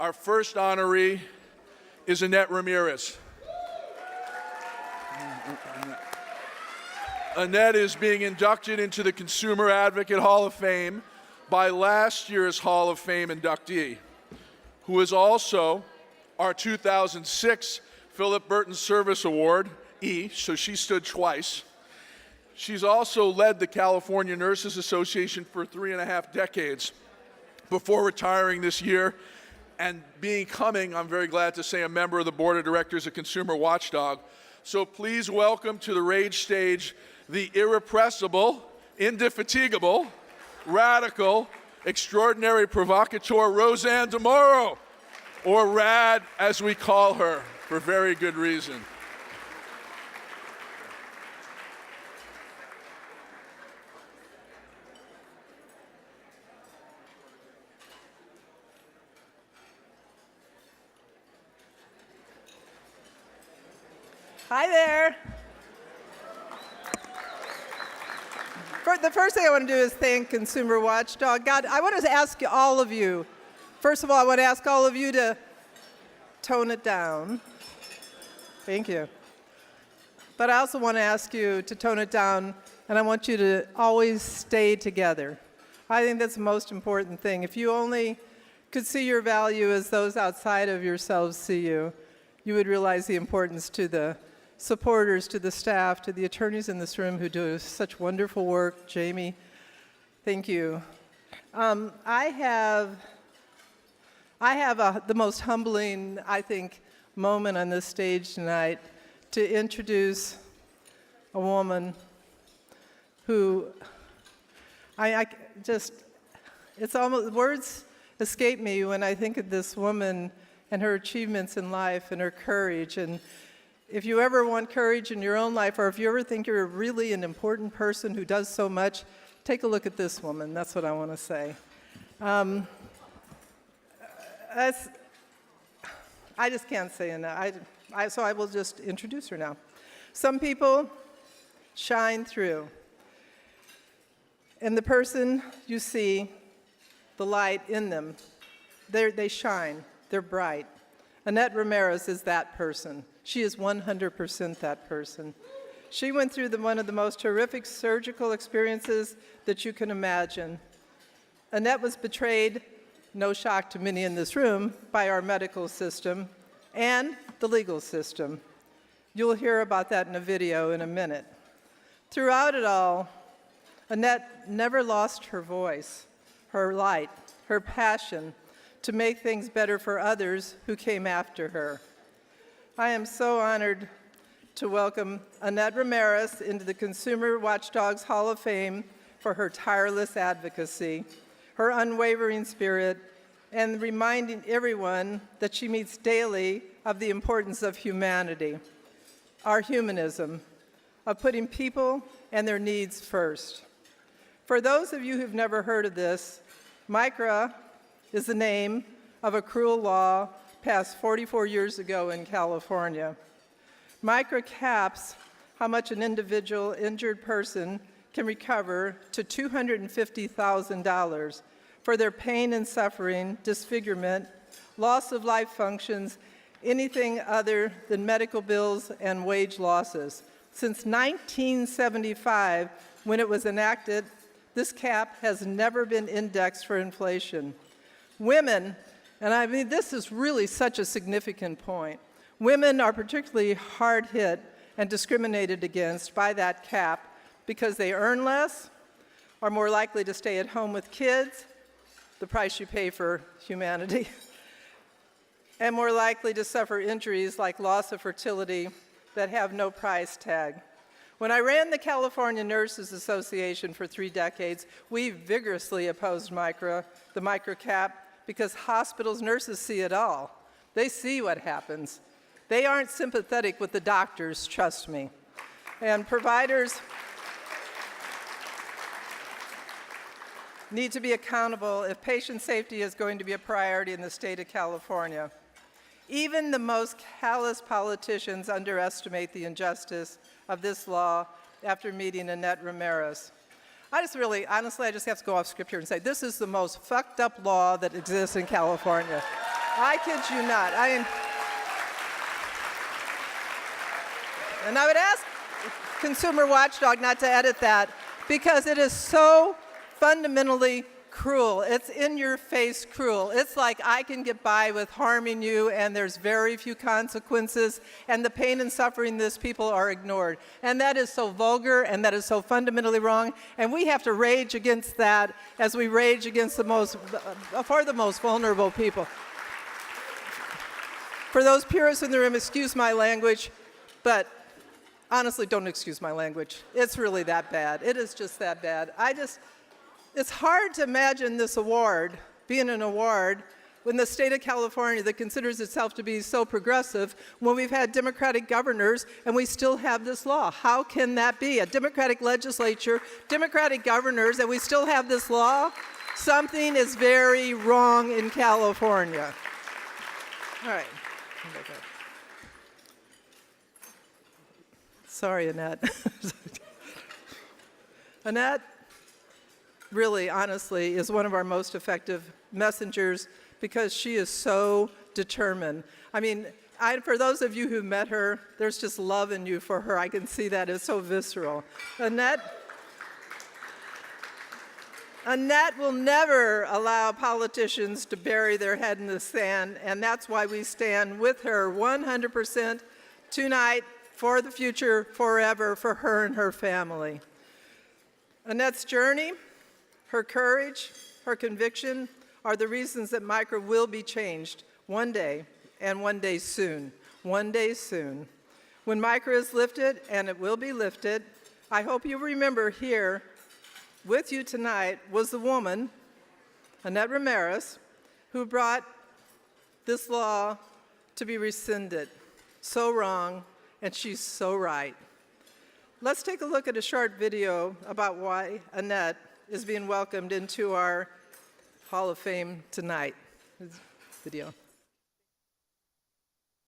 Our first honoree is Annette Ramirez. Annette is being inducted into the Consumer Advocate Hall of Fame by last year's Hall of Fame inductee, who is also our 2006 Philip Burton Service Award, so she stood twice. She's also led the California Nurses Association for 3.5 decades before retiring this year and becoming, I'm very glad to say, a member of the Board of Directors of Consumer Watchdog. So please welcome to the rage stage the irrepressible, indefatigable, radical, extraordinary provocateur RoseAnn DeMoro, or Rad as we call her, for very good reason. Hi there. The first thing I want to do is thank Consumer Watchdog. God, I want to ask all of you, first of all, I want to ask all of you to tone it down. Thank you. But I also want to ask you to tone it down, and I want you to always stay together. I think that's the most important thing. If you only could see your value as those outside of yourselves see you, you would realize the importance to the supporters, to the staff, to the attorneys in this room who do such wonderful work. Jamie, thank you. I have the most humbling, I think, moment on this stage tonight to introduce a woman who it's almost, words escape me when I think of this woman and her achievements in life and her courage. And if you ever want courage in your own life, or if you ever think you're really an important person who does so much, take a look at this woman. That's what I want to say. I just can't say enough. So I will just introduce her now. Some people shine through. And the person you see, the light in them, they shine. They're bright. Annette Ramirez is that person. She is 100% that person. She went through one of the most horrific surgical experiences that you can imagine. Annette was betrayed, no shock to many in this room, by our medical system and the legal system. You'll hear about that in a video in a minute. Throughout it all, Annette never lost her voice, her light, her passion to make things better for others who came after her. I am so honored to welcome Annette Ramirez into the Consumer Watchdog's Hall of Fame for her tireless advocacy, her unwavering spirit, and reminding everyone that she meets daily of the importance of humanity, our humanism, of putting people and their needs first. For those of you who've never heard of this, MICRA is the name of a cruel law passed 44 years ago in California. MICRA caps how much an individual injured person can recover to $250,000 for their pain and suffering, disfigurement, loss of life functions, anything other than medical bills and wage losses. Since 1975, when it was enacted, this cap has never been indexed for inflation. Women, and I mean, this is really such a significant point. Women are particularly hard hit and discriminated against by that cap because they earn less, are more likely to stay at home with kids, the price you pay for humanity, and more likely to suffer injuries like loss of fertility that have no price tag. When I ran the California Nurses Association for 3 decades, we vigorously opposed the MICRA cap, because hospitals, nurses see it all. They see what happens. They aren't sympathetic with the doctors, trust me. And providers need to be accountable if patient safety is going to be a priority in the state of California. Even the most callous politicians underestimate the injustice of this law after meeting Annette Ramirez. Honestly, I just have to go off script here and say this is the most fucked up law that exists in California. I kid you not. And I would ask Consumer Watchdog not to edit that because it is so fundamentally cruel. It's in your face cruel. It's like I can get by with harming you and there's very few consequences and the pain and suffering these people are ignored. And that is so vulgar and that is so fundamentally wrong. And we have to rage against that as we rage against for the most vulnerable people. For those purists in the room, excuse my language, but honestly, don't excuse my language. It's really that bad. It is just that bad. It's hard to imagine this award being an award when the state of California that considers itself to be so progressive, when we've had Democratic governors and we still have this law. How can that be? A Democratic legislature, Democratic governors, and we still have this law? Something is very wrong in California. All right. Sorry, Annette. Annette really, honestly, is one of our most effective messengers because she is so determined. I mean, for those of you who met her, there's just love in you for her. I can see that. It's so visceral. Annette will never allow politicians to bury their head in the sand, and that's why we stand with her 100% tonight, for the future, forever, for her and her family. Annette's journey, her courage, her conviction are the reasons that MICRA will be changed one day, and one day soon. One day soon. When MICRA is lifted, and it will be lifted, I hope you remember here with you tonight was the woman, Annette Ramirez, who brought this law to be rescinded. So wrong, and she's so right. Let's take a look at a short video about why Annette is being welcomed into our Hall of Fame tonight. Video.